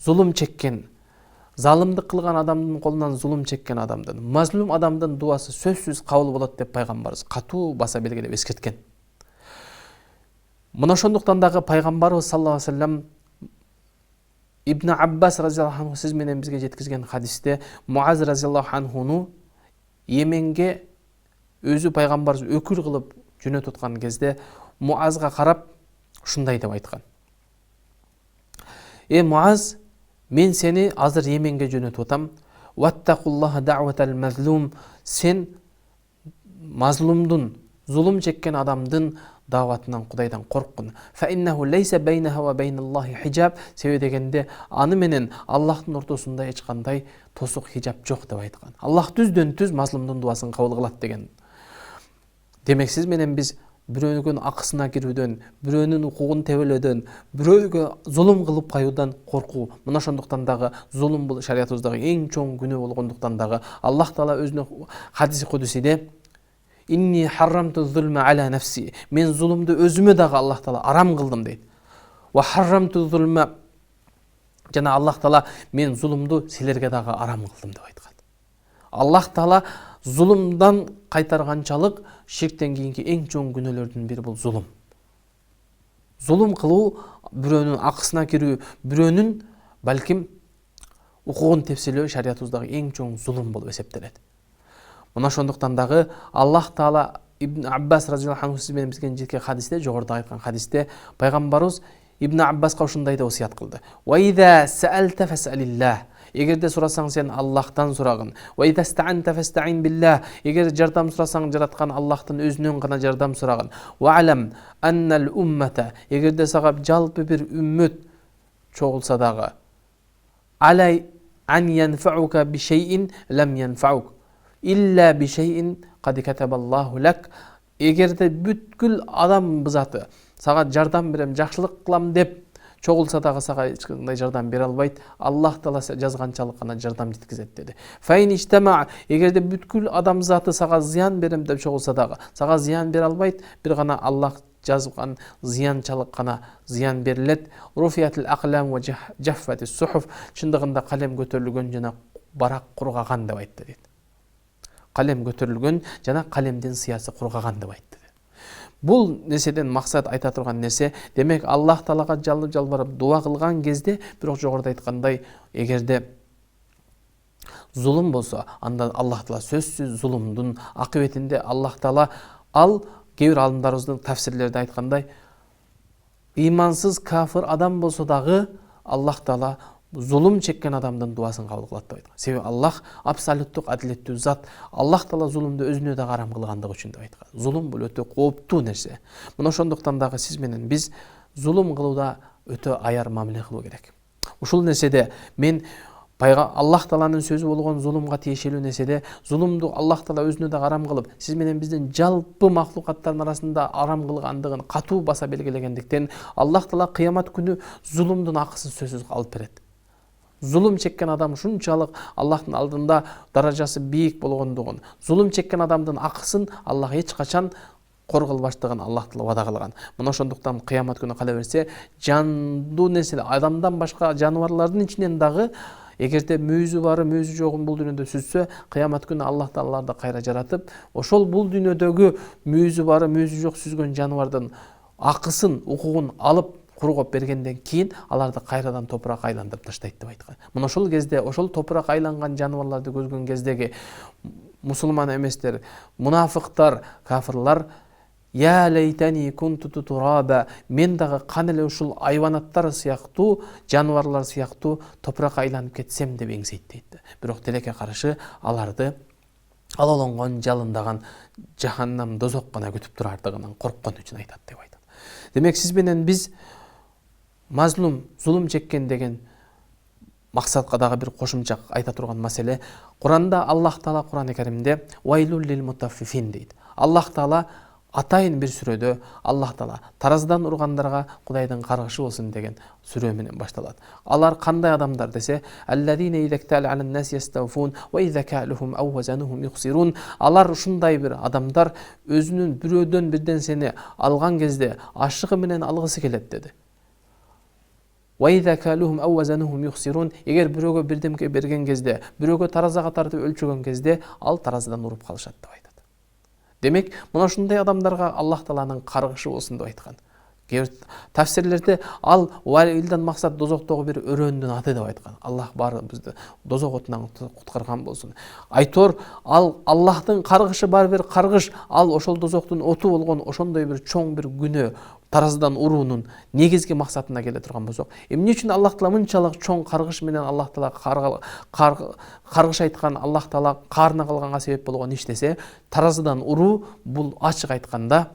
зұлым чеккен, залымдық қылған адамдың қолынан зұлым чеккен адамдың, мазлум адамдың дуасы сөзсіз қабыл болады деп пайғамбарымыз қату баса белгілеп ескерткен. Мына ошондуктан дагы пайгамбарыбыз саллаллаху алейхи вассалам Ибн Аббас разияллаху анху сиз менен бизге жеткизген хадисте Муаз разияллаху анхуну Йеменге өзү пайгамбарыбыз өкүл кылып жөнөтүп аткан кезде Муазга карап ушундай деп айткан: Муаз, мен сени азыр Йеменге жөнөтүп атам. Ваттакуллаха даъватал мазлум, сен мазлумдун, зулум чеккен адамдын даватынан Кудайдан корккун. Фа иннаху лейса байнаха ва байналлахи хижаб, себеби дегенде аны менен Аллахтын ортосунда эч кандай тосук, хижаб жок деп айткан. Аллах түздөн түз мазлумдун дуасын кабыл кылат деген. Демек сиз менен биз бирөөнүн акысына кирүүдөн, бирөөнүн укугун тебелөөдөн, бирөөгө зулум кылып каюудан коркуу. Мына ошондуктан дагы зулум бул шариятыбыздагы эң чоң күнөө болгондуктан дагы Аллах Таала өзүнүн хадиси кудусиде Инни харрамту зулма аля нафси, мен зулумду өзүмө дагы Аллах Таала арам кылдым дейт. Ва харрамту зулма, жана Аллах Таала мен зулумду силерге дагы арам кылдым деп айткан. Аллах Таала зулумдан кайтарганчалык ширктен кийинки эң чоң күнөөлөрдүн бири бул зулум. Зулум кылуу, бирөөнүн акысына кирүү, бирөөнүн балким укугун тепселөө шариятыбыздагы эң чоң зулум болуп эсептелет. Мына ошондуктан дагы Аллах Таала Ибн Аббас разияллаху анху сиз менен бизге жеткен хадисте, жогоруда айткан хадисте пайгамбарыбыз Ибн Аббаска ушундай деп осуят кылды: "Ва иза саалта фасалиллах", эгерде сурасаң сен Аллахтан сурагын. "Ва иза стаанта фастаин биллах", эгер жардам сурасаң жараткан Аллахтын өзүнөн гана жардам сурагын. "Ва алам аннал уммата", эгерде сага жалпы бир үммөт чогулса дагы, "алай ан янфаука би шейин лам янфаук илля би шейин кад катабаллаху лак", эгерде бүткүл адам бызаты сага жардам берем, жакшылык кылам деп чогулса дагы сага эч кандай жардам бере албайт, Аллах Таала жазганчалык гана жардам жеткизет деди. Файн иштама, эгерде бүткүл адам заты сага зыян берем деп чогулса дагы сага зыян бере албайт, бир гана Аллах жазган зыянчалык гана зыян берилет. Руфиятул аклам ва жаффатис сухуф, чындыгында калем көтөрүлгөн жана барак кургаган деп айтты дейт. Калем көтөрүлгөн жана калемдин сыясы кургаган деп айтты. Бул нерседен максат айта турган нерсе, демек Аллах Таалага жалып жалбарып дуа кылган кезде, бирок жогоруда айткандай, эгерде зулум болсо, анда Аллах Таала сөзсүз зулумдун акыбетинде Аллах Таала кээ бир алымдарыбыздын тафсирлерде айткандай, ыймансыз кафир адам болсо дагы Аллах Таала зулум чеккен адамдын дуасын кабыл кылат деп айткан. Себеби Аллах абсолюттук адилеттүү зат. Аллах Таала зулумду өзүнө да арам кылгандыгы үчүн деп айткан. Зулум бул өтө кооптуу нерсе. Мына ошондуктан дагы сиз менен биз зулум кылууда өтө аяр мамиле кылуу керек. Ушул нерседе мен Аллах Тааланын сөзү болгон зулумга тиешелүү нерседе зулумду Аллах Таала өзүнө да арам кылып, сиз менен биздин жалпы махлукаттардын арасында арам кылгандыгын катуу баса белгилегендиктен Аллах Таала кыямат күнү зулумдун акысын сөзсүз алып берет. Зулум чеккен адам ушунчалык Аллахтын алдында даражасы бийик болгондугун, зулум чеккен адамдын акысын Аллах эч качан корголбаштыгын Аллах Таала вада кылган. Мына ошондуктан кыямат күнү кала берсе, жандуу нерсе, адамдан башка жаныбарлардын ичинен дагы эгерде мүйүзү бары, мүйүзү жогун бул дүйнөдө сүзсө, кыямат күнү Аллах Тааларды кайра жаратып, ошол бул дүйнөдөгү мүйүзү бары, мүйүзү жок сүзгөн жаныбардын акысын, укугун алып кургоп бергенден кийин аларды кайрадан топуракка айландырып таштайт деп айткан. Мына ошол кезде, ошол топуракка айланган жаныбарларды көргөн кездеги мусулман эместер, мунафыктар, кафирлар "Я лейтани кунту тураба", мен дагы кан эле ушул айванаттар сыяктуу, жаныбарлар сыяктуу топуракка айланып кетсем деп эңсейт дейт. Бирок тилекке каршы аларды алаланган, жалындаган жаханнам, дозок гана күтүп турардыгынан корккон үчүн айтат деп айтат. Демек сиз менен биз мазлум, зулум чеккен деген максатка дагы бир кошумча айта турган маселе. Куранда Аллах Таала Кур'ан-ы Каримде "Вайлул лил мутаффифин" дейт. Аллах Таала атайын бир сүрөдө Аллах Таала тараздан ургандарга Кудайдын каргышы болсун деген сүрө менен башталат. Алар кандай адамдар десе, "Аллазина идактал алан нас ястафун ва иза калухум ав вазанухум юхсирун". Алар ушундай бир адамдар, өзүнүн бирөөдөн бирден сени алган кезде ашыгы менен алгысы келет деди. وَإِذَا كَالُوهُمْ أَوْ وَزَنُوهُمْ يُخْسِرُونَ. Егер бирөөгө бирдемке берген кезде, бирөөгө таразага тартып өлчөгөн кезде, ал таразыдан уруп калышат деп айтат. Демек, мына ушундай адамдарга Аллах Тааланын каргышы болсун деп айткан. Тафсирлерде ал ваилдан максат дозоктогу бир өрөөндүн аты деп айткан. Аллах баарыбызды дозок отунан куткарган болсун. Айтор, ал Аллахтын каргышы бар бир каргыш, ал ошол дозоктун оту болгон ошондой бир чоң бир күнөө таразыдан уруунун негизги максатына келе турган болсок, эмне үчүн Аллах Таала мынчалык чоң каргыш менен Аллах Таала каргыш айткан, Аллах Таала каарына калганга себеп болгон иш десе, таразыдан уруу бул ачык айтканда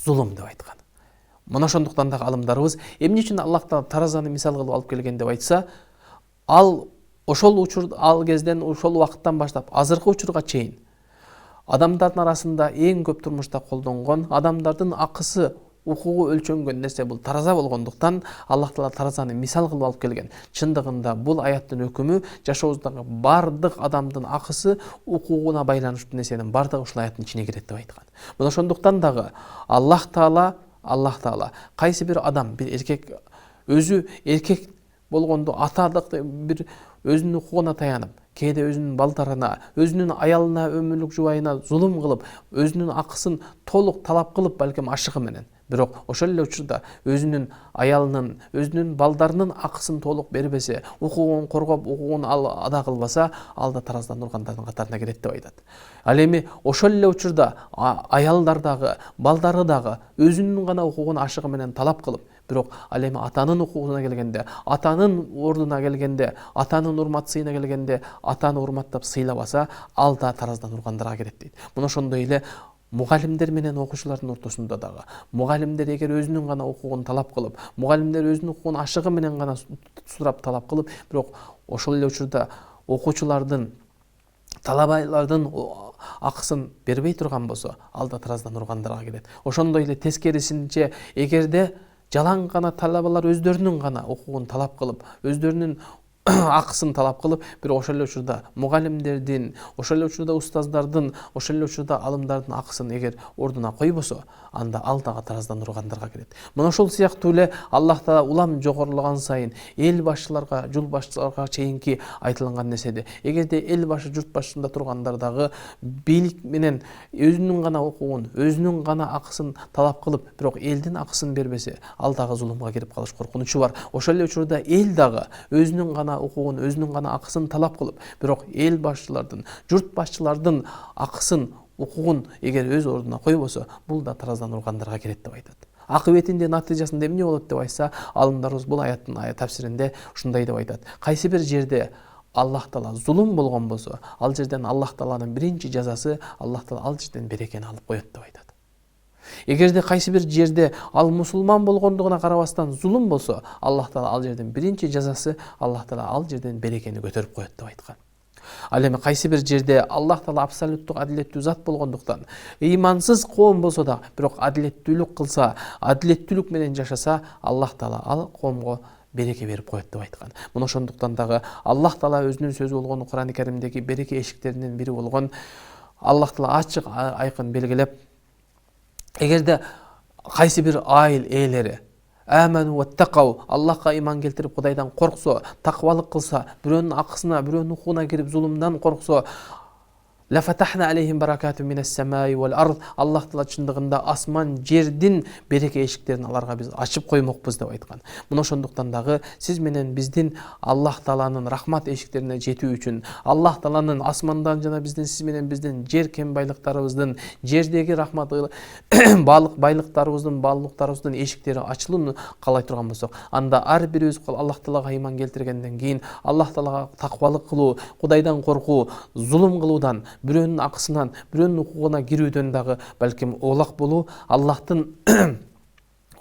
зулум деп айткан. Мына ошондуктан да алымдарыбыз эмне үчүн Аллах Таала таразаны мисал кылып алып келген деп айтса, ал ошол учур, ал кезден, ошол убакыттан баштап азыркы учурга чейин адамдардын арасында эң көп турмушта колдонгон, адамдардын акысы, укугу өлчөнгөн нерсе бул тараза болгондуктан Аллах Таала таразаны мисал кылып алып келген. Чындыгында бул аяттын өкүмү жашообуздагы бардык адамдын акысы, укугуна байланыштуу нерсенин бардыгы ушул аяттын ичине кирет деп айткан. Мына ошондуктан дагы Аллах Таала кайсы бир адам, бир эркек, өзү эркек болгондо аталык бир өзүнүн укугуна таянып, кээде өзүнүн балдарына, өзүнүн аялына, өмүрлүк жубайына зулум кылып, өзүнүн акысын толук талап кылып, балким ашыгы менен, бирок ошол эле учурда өзүнүн аялынын, өзүнүн балдарынын акысын толук бербесе, укугун коргоп, укугун ада кылбаса, ал да тараздан ургандардын катарына кирет деп айтат. Ал эми ошол эле учурда аялдар дагы, балдары дагы өзүнүн гана укугун ашыгы менен талап кылып, бирок ал эми атанын укугуна келгенде, атанын ордуна келгенде, атанын урматсыйына келгенде, атаны урматтап сыйлабаса, ал да тараздан ургандарга кирет дейт. Мына ошондой эле мугалимдер менен окуучулардын ортосунда дагы, мугалимдер эгер өзүнүн гана укугун талап кылып, мугалимдер өзүнүн укугун ашыгы менен гана сурап талап кылып, бирок ошол эле учурда окуучулардын, талабайлардын акысын бербей турган болсо, ал да тараздан ургандарга кирет. Ошондой эле тескерисинче, эгерде жалаң гана талабалар өздөрүнүн гана укугун талап кылып, өздөрүнүн акысын талап кылып, бирок ошол эле учурда мугалимдердин, ошол эле учурда устаздардын, ошол эле учурда алымдардын акысын эгер ордуна койбосо, анда ал дагы тараздан ургандарга кирет. Мына ошол сыяктуу эле Аллах Таала улам жогорулаган сайын эл башчыларга, журт башчыларга чейинки айтылган нерседе, эгерде эл башы, журт башында тургандар дагы бийлик менен өзүнүн гана укугун, өзүнүн гана акысын талап кылып, бирок элдин акысын бербесе, ал дагы зулумга кирип калыш коркунучу бар. Ошол эле учурда эл дагы өзүнүн гана укугун, өзүнүн гана акысын талап кылып, бирок эл башчылардын, журт башчылардын акысын, укугун эгер өз ордуна койбосо, бул да тараздан ургандарга кирет деп айтат. Акыбетинде, натыйжасында эмне болот деп айтса, алымдарыбыз бул аяттын тафсиринде ушундай деп айтат. Кайсы бир жерде Аллах Таала зулум болгон болсо, ал жерден Аллах Тааланын биринчи жазасы, Аллах Таала ал жерден берекени алып коет деп айтат. Эгерде кайсы бир жерде ал мусулман болгондугуна карабастан зулум болсо, Аллах Таала ал жерден биринчи жазасы, Аллах Таала ал жерден берекени көтөрүп коет деп айткан. Ал эми кайсы бир жерде Аллах Таала абсолюттук адилеттүү зат болгондуктан, ыймансыз коом болсо да, бирок адилеттүүлүк кылса, адилеттүүлүк менен жашаса, Аллах Таала ал коомго береке берип коет деп айткан. Мына ошондуктан дагы Аллах Таала өзүнүн сөзү болгон Кур'ан-ы Каримдеги береке эшиктеринин бири болгон, Аллах Таала ачык айкын белгилеп, эгерде кайсы бир айыл ээлери аману ваттакау, Аллахка иман келтирип Кудайдан корксо, таквалык кылса, бирөөнүн акысына, бирөөнүн укугуна кирип зулумдан корксо, лафатахна алейхим баракатун минас самаи вал ард, Аллах Таала чындыгында асман, жердин береке эшиктерин аларга биз ачып коймокпуз деп айткан. Мына ошондуктан дагы сиз менен биздин Аллах Тааланын рахмат эшиктерине жетүү үчүн, Аллах Тааланын асмандан жана биздин, сиз менен биздин жер кен байлыктарыбыздын, жердеги рахмат байлыктарыбыздын эшиктери ачылууну каалай турган болсок, анда ар бирибиз Аллах Таалага иман келтиргенден кийин, Аллах Таалага таквалык кылуу, Кудайдан коркуу, зулум кылуудан, бирөөнүн акысынан, бирөөнүн укугуна кирүүдөн дагы балким оолак болуу, Аллахтын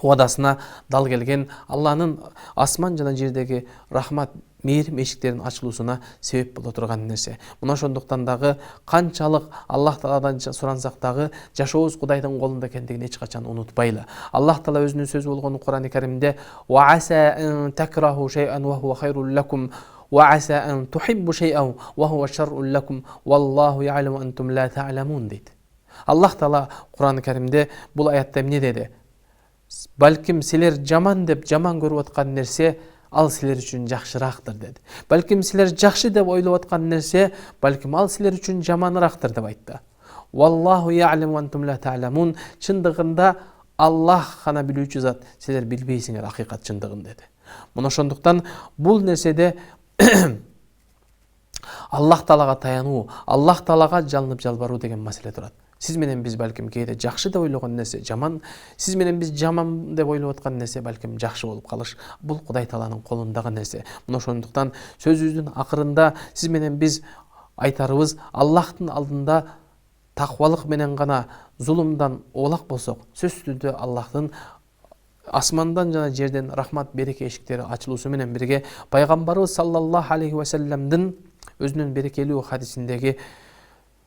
уадасына дал келген, Алланын асман жана жердеги рахмат, мээрим эшиктеринин ачылуусуна себеп боло турган нерсе. Мына ошондуктан дагы канчалык Аллах Тааладан сурансак дагы жашообуз Кудайдын колунда экендигин эч качан унутпайлы. Аллах Таала өзүнүн сөзү болгон Кур'ан-ы Каримде ва аса ан такраху шай'ан ва хува хайрул лакум وعسى أن تحبوا شيئا وهو شر لكم والله يعلم أنتم لا تعلمون дейт. Аллах Таала Кур'ан-ы Каримде бул аятта эмне деди? Балким силер жаман деп жаман көрүп аткан нерсе ал силер үчүн жакшырактыр деди. Балким силер жакшы деп ойлоп аткан нерсе балким ал силер үчүн жаманырактыр деп айтты. Валлаху я'ламу ва антум ла та'ламун. Чындыгында Аллах гана билүүчү зат, силер билбейсиңер акыйкат чындыгын деди. Мына ошондуктан бул нерседе Аллах Таалага таянуу, Аллах Таалага жалынып жалбаруу деген маселе турат. Сиз менен биз балким кээде жакшы деп ойлогон нерсе жаман, сиз менен биз жаман деп ойлоп аткан нерсе балким жакшы болуп калыш. Бул Кудай Тааланын колундагы нерсе. Мына ошондуктан сөзүбүздүн акырында сиз менен биз айтарыбыз, Аллахтын алдында таквалык менен гана зулумдан оолак болсок, сөзсүз түрдө Аллахтын асмандан жана жерден рахмат береке эшиктери ачылуусу менен бирге пайгамбарыбыз саллаллаху алейхи ва салламдын өзүнүн берекелүү хадисиндеги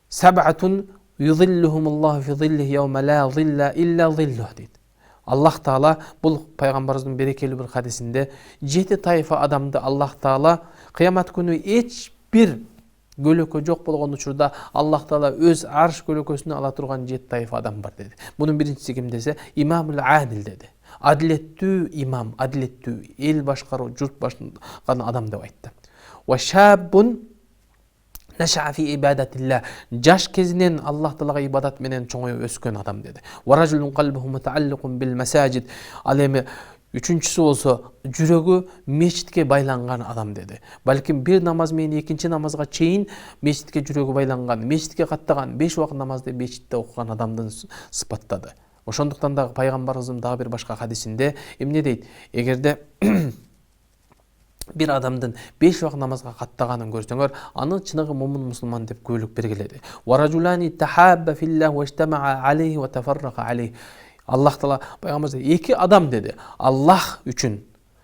саб'атун юзиллухумуллаху фи зиллихи йаума ла зилла илля зиллух дейт. Аллах Таала бул пайгамбарыбыздын берекелүү бир хадисинде 7 тайфа адамды Аллах Таала кыямат күнү эч бир көлөкө жок болгон учурда Аллах Таала өз арш көлөкөсүнө ала турган 7 тайфа адам бар деди. Мунун биринчиси ким десе, имамул адил деди. Адилеттүү имам, адилеттүү эл башкаруу, журт башкарган адам деп айтты. Ва шаббун наша'a фи ибадатилlah. Жаш кезинен Аллах Таалага ибадат менен чоңоюп өскөн адам деди. Ва ражулун калбуху мутаалликун бил масажид. Ал эми үчүнчүсү болсо жүрөгү мечитке байланган адам деди. Балким бир намаз менен экинчи намазга чейин мечитке жүрөгү байланган, мечитке каттаган, 5 убакыт намазды мечитте окуган адамдын сыпаттады. Ошондуктан дагы пайгамбарыбыздын дагы бир башка хадисинде эмне дейт? Эгерде бир адамдын 5 убакыт намазга каттаганын көрсөңөр, аны чыныгы момун мусулман деп көбөлүк бергиледи. Ва ражулани тахабба филлах ва иштамаа алейхи ва тафаррака алейхи. Аллах Таала пайгамбарыбыз эки адам деди. Аллах үчүн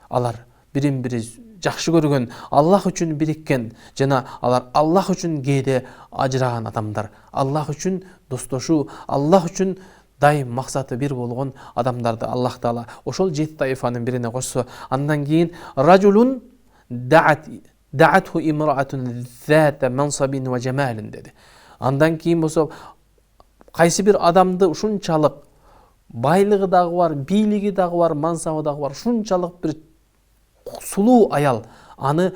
алар бирин-бири жакшы көргөн, Аллах үчүн бириккен жана алар Аллах үчүн кээде ажыраган адамдар. Аллах үчүн достошуу, Аллах үчүн дайым максаты бир болгон адамдарды Аллах Таала ошол 7 тайфанын бирине кошсо, андан кийин ражулун дa'атху имраатун зата мансабин ва жамалин деди. Андан кийин болсо кайсы бир адамды ушунчалык байлыгы дагы бар, бийлиги дагы бар, мансабы дагы бар, ушунчалык бир сулуу аял аны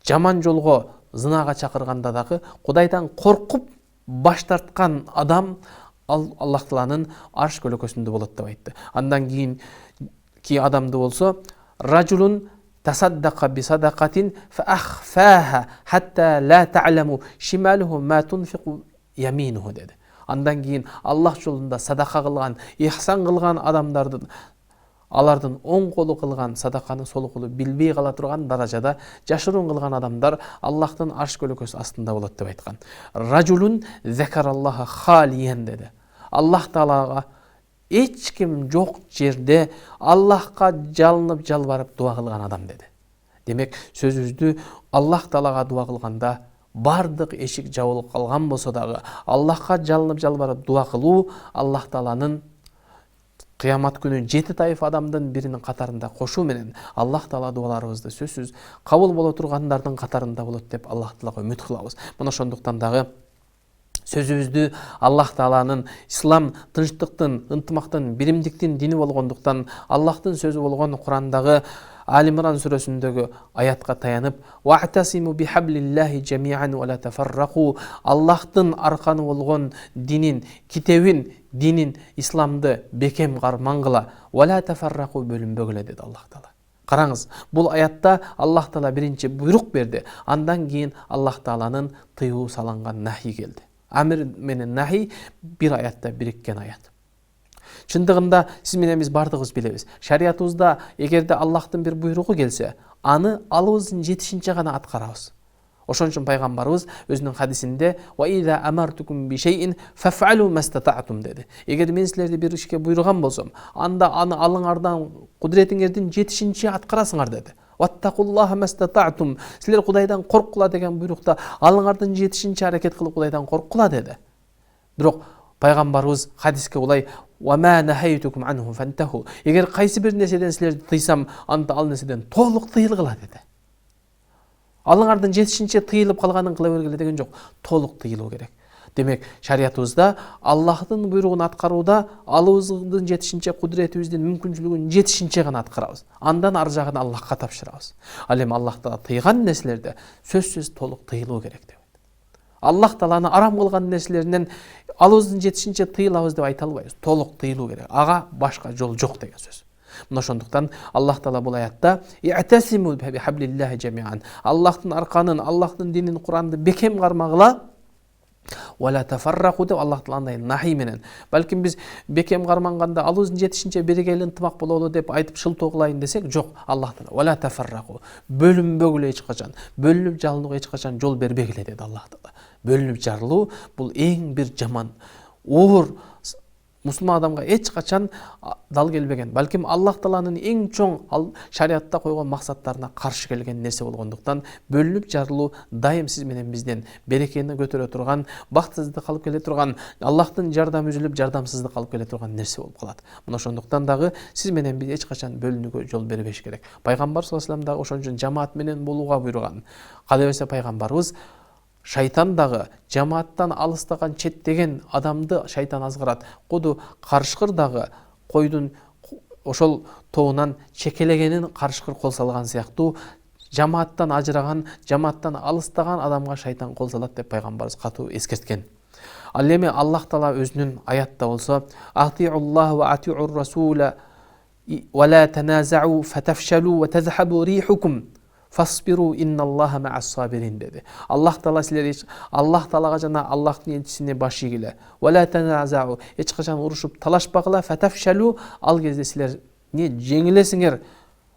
жаман жолго, зынага чакырганда дагы Кудайдан коркуп баш тарткан адам Аллах Тааланын арш көлөкөсүндө болот деп айтты. Андан кийин адамды болсо ражулун тасаддака би садакатин фа ахфаха хатта ла та'ламу шималуху ма тунфиqu яминуху деди. Андан кийин Аллах жолунда садака кылган, ихсан кылган адамдардын алардын оң колу кылган садаканы сол колу билбей кала турган даражада жашыруун кылган адамдар Аллахтын арш көлөкөсү астында болот деп айткан. Ражулун закараллаха халиян деди. Аллах Таалага эч ким жок жерде Аллахка жалынып жалбарып дуа кылган адам деди. Демек сөзүбүздү Аллах Таалага дуа кылганда бардык эшик жабылып калган болсо дагы Аллахка жалынып жалбарып дуа кылуу Аллах Тааланын кыямат күнү 7 тайфа адамдын биринин катарында кошуу менен Аллах Таала дуаларыбызды сөзсүз кабыл боло тургандардын катарында болот деп Аллах Таалага үмүт кылабыз. Мына ошондуктан дагы сөзүбүздү Аллах Тааланын ислам тынчтыктын, ынтымактын, биримдиктин дини болгондуктан Аллахтын сөзү болгон Курандагы Алимран сүрөсүндөгү аятка таянып «Вa'тасиму бихаблиллахи жами'ан ва ла тафаррaqu» Аллахтын арканы болгон динин, китебин, динин, исламды бекем кармангыла, «ва ла тафаррaqu» бөлүнбөгүлө деди Аллах Таала. Караңыз, бул аятта Аллах Таала биринчи буйрук берди, андан кийин Аллах Тааланын тыюу саланган нахи келди. Амир менен нахи бир аятта бириккен аят. Чындыгында сиз менен биз бардыгыбыз билебиз. Шариятыбызда эгерде Аллахтын бир буйругу келсе, аны алыбыздын жетишинче гана аткарабыз. Ошон үчүн пайгамбарыбыз өзүнүн хадисинде «Ва иза амартукум би шейин фаф'алу мастатa'tum» деди. Эгер мен силерди бир ишке буйруган болсом, анда аны алыңардан кудретиңердин жетишинче аткарасыңар деди. «Ваттакуллаха мастатa'tum» силер Кудайдан корккула деген буйрукта алыңардан жетишинче аракет кылып Кудайдан корккула деди. Бирок пайгамбарыбыз хадиске улай «Вама нахайтукум анху фантаху» эгер кайсы бир нерседен силерди тыйсам, анда ал нерседен толук тыйылгыла деди. Алыңардан жетишинче тыйылып калганын кыла бергиле деген жок, толук тыйылуу керек. Демек, шариятыбызда Аллахтын буйругун аткарууда алыбыздын жетишинче, кудуретибиздин мүмкүнчүлүгүнүн жетишинче гана аткарабыз. Андан ар жагын Аллахка тапшырабыз. Ал эми Аллах Таала тыйган нерселерде сөзсүз толук тыйылуу керек деп. Аллах Тааланы арам кылган нерселеринен алыбыздын жетишинче тыйылабыз деп айта албайбыз. Толук тыйылуу керек. Ага башка жол жок деген сөз. Мына ошондуктан Аллах Таала бул аятта «И'тасиму бихаблиллахи жамиан». Аллахтын арканын, Аллахтын динин, Куранды бекем кармагыла. «Вала тафаррaqu» деп Аллах Тааландай нахи менен. Балким биз бекем карманганда алыбыздын жетишинче биригелик ынтымак бололу деп айтып шылтоо кылайын десек, жок. Аллах Таала «Вала тафаррaqu». Бөлүнбөгүлө эч качан, бөлүнүп жарылууга эч качан жол бербегиле деди Аллах Таала. Бөлүнүп жарылуу бул эң бир жаман, оор, мусулман адамга эч качан дал келбеген. Балким Аллах Тааланын эң чоң шариатта койгон максаттарына каршы келген нерсе болгондуктан бөлүнүп жарылуу дайым сиз менен бизден берекени көтөрө турган, бактсыздык алып келе турган, Аллахтын жардамы үзүлүп жардамсыздык алып келе турган нерсе болуп калат. Мына ошондуктан дагы сиз менен биз эч качан бөлүнүүгө жол бербеш керек. Пайгамбар саллаллаху алейхи вассалам дагы ошон үчүн жамаат менен болууга буйруган. Калай берсе пайгамбарыбыз шайтан дагы жамааттан алыстаган, четтеген адамды шайтан азгырат. Куду карышкыр дагы койдун ошол тоонан чекелегенин карышкыр кол салган сыяктуу жамааттан ажыраган, жамааттан алыстаган адамга шайтан кол салат деп пайгамбарыбыз катуу эскерткен. Ал эми Аллах Таала өзүнүн аятта болсо «Ати'уллаха ва ати'ур расула ва ла таназa'u фатафшалу ва тазхабу рихукум». Фасбиру инналлаха ма'ас-сабирин деди. Аллах Таала силер Аллах Таалага жана Аллахтын элчисине баш ийгиле. Вала таназау, эч качан урушуп талашпагыла. Фатафшалу, ал кезде силер не жеңилесиңер.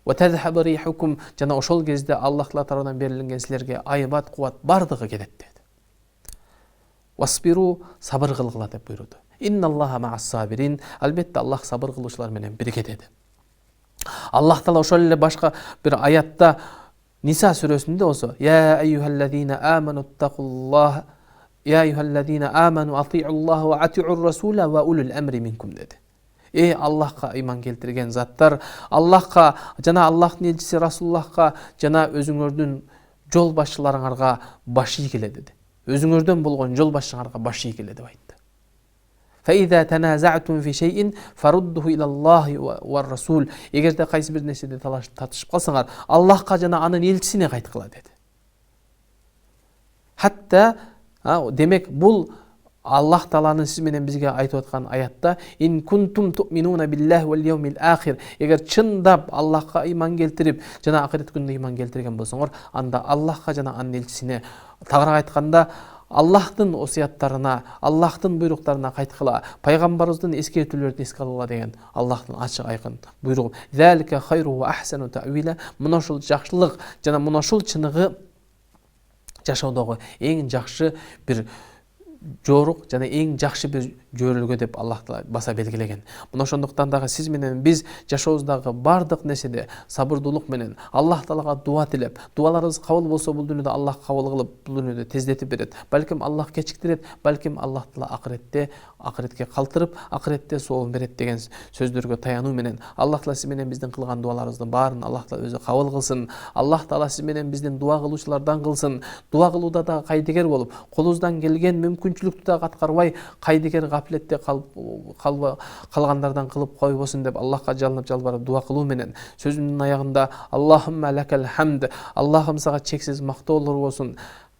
Ва тазхабу рихукум, жана ошол кезде Аллах Таала тарабынан берилген силерге айбат, кубат бардыгы келет деди. Васбиру, сабыр кылгыла деп буйруду. Инналлаха ма'ас-сабирин, албетте Аллах сабыр кылуучулар менен бирге деди. Аллах Таала ошол эле башка бир аятта Ниса сүрөсүндө болсо «Я айюхаллазина аману аттакуллаха, я айюхаллазина аману ати'уллаха ва ати'ур расула ва улул амри минкум» деди. Аллахка иман келтирген заттар, Аллахка жана Аллахтын элчиси Расулуллахка жана өзүңөрдүн жол башчыларыңарга баш ийгиле деди. Өзүңөрдөн болгон жол башчыңарга баш ийгиле деп айтты. فإذا تنازعتم في شيء فرده إلى الله والرسول. Эгерде кайсы бир нерседе татышып калсаңар, Аллахка жана анын элчисине кайткыла деди. Хатта демек бул Аллах Тааланын сиз менен бизге айтып аткан аятта ин кунтум ту'минуна биллахи вал яумил ахир. Эгер чындап Аллахка иман келтирип жана акырет күнүнө иман келтирген болсоңор, анда Аллахка жана анын элчисине, тагыраак айтканда Аллахтын осуяттарына, Аллахтын буйруктарына кайткыла, пайгамбарыбыздын эскертүүлөрүн эске алгыла деген Аллахтын ачык айкын буйругу. Залика хайру ва ахсану та'вила. Мына ушул жакшылык жана мына ушул чыныгы жашоодогу эң жакшы бир жорук жана эң жакшы бир жөрөлгө деп Аллах Таала баса белгилеген. Мына ошондуктан дагы сиз менен биз жашообуздагы бардык нерседе сабырдуулук менен Аллах Таалага дуа тилеп, дуаларыбыз кабыл болсо бул дүйнөдө Аллах кабыл кылып, бул дүйнөдө тездетип берет. Балким Аллах кечиктирет, балким Аллах Таала акыретке калтырып, акыретте соолун берет деген сөздөргө таянуу менен Аллах Таала сиз менен биздин кылган дуаларыбыздын баарын Аллах Таала өзү кабыл кылсын. Аллах Таала сиз менен биздин дуа кылуучулардан кылсын. Дуа кылууда да кайдыгер болуп, колубуздан келген мүмкүнчүлүктү да аткарбай, кайдыгер гаплетте калгандардан кылып койбосун деп Аллахка жалынып жалбарып дуа кылуу менен сөзүмдүн аягында Аллахумма лакал хамд, Аллахым сага чексиз мактоолор болсун.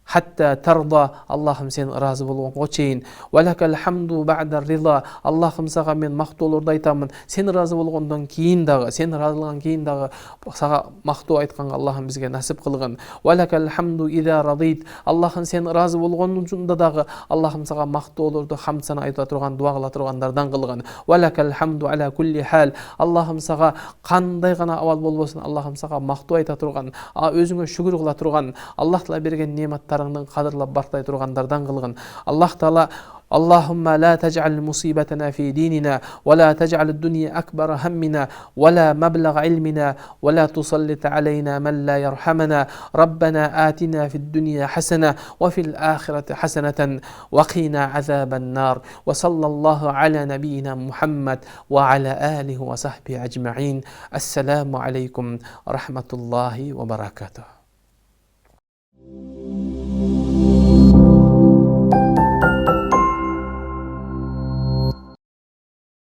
Hatta tarda, Allah'ım sen razı bolgonго чейин. Валакал хамду ба'да риза, Allah'ım сага мен мактоолорду айтамын. Сен разы болгондон кийин дагы, сен разылыган кийин дагы сага мактоо айтканга Allah'ım бизге насип кылгын. Валакал хамду иза радит, Allah'ım sen разы болгонунда дагы Allah'ım сага мактоолорду хамд сана айта турган, дуа кыла тургандардан кылгын. Валакал хамду аля кулли хал, Allah'ım сага кандай гана абал болбосун, Allah'ım сага мактоо айта турган, өзүңө шүгүр кыла турган, Аллах Таала берген нематтарыңдын кадырлап барктай тургандардан кылгын. Аллах Таала اللهم لا تجعل مصيبتنا في ديننا ولا تجعل الدنيا أكبر همنا ولا مبلغ علمنا ولا تسلط علينا من لا يرحمنا ربنا آتنا في الدنيا حسنة وفي الآخرة حسنة وقنا عذاب النار وصلى الله على نبينا محمد وعلى آله وصحبه أجمعين السلام عليكم ورحمة الله وبركاته.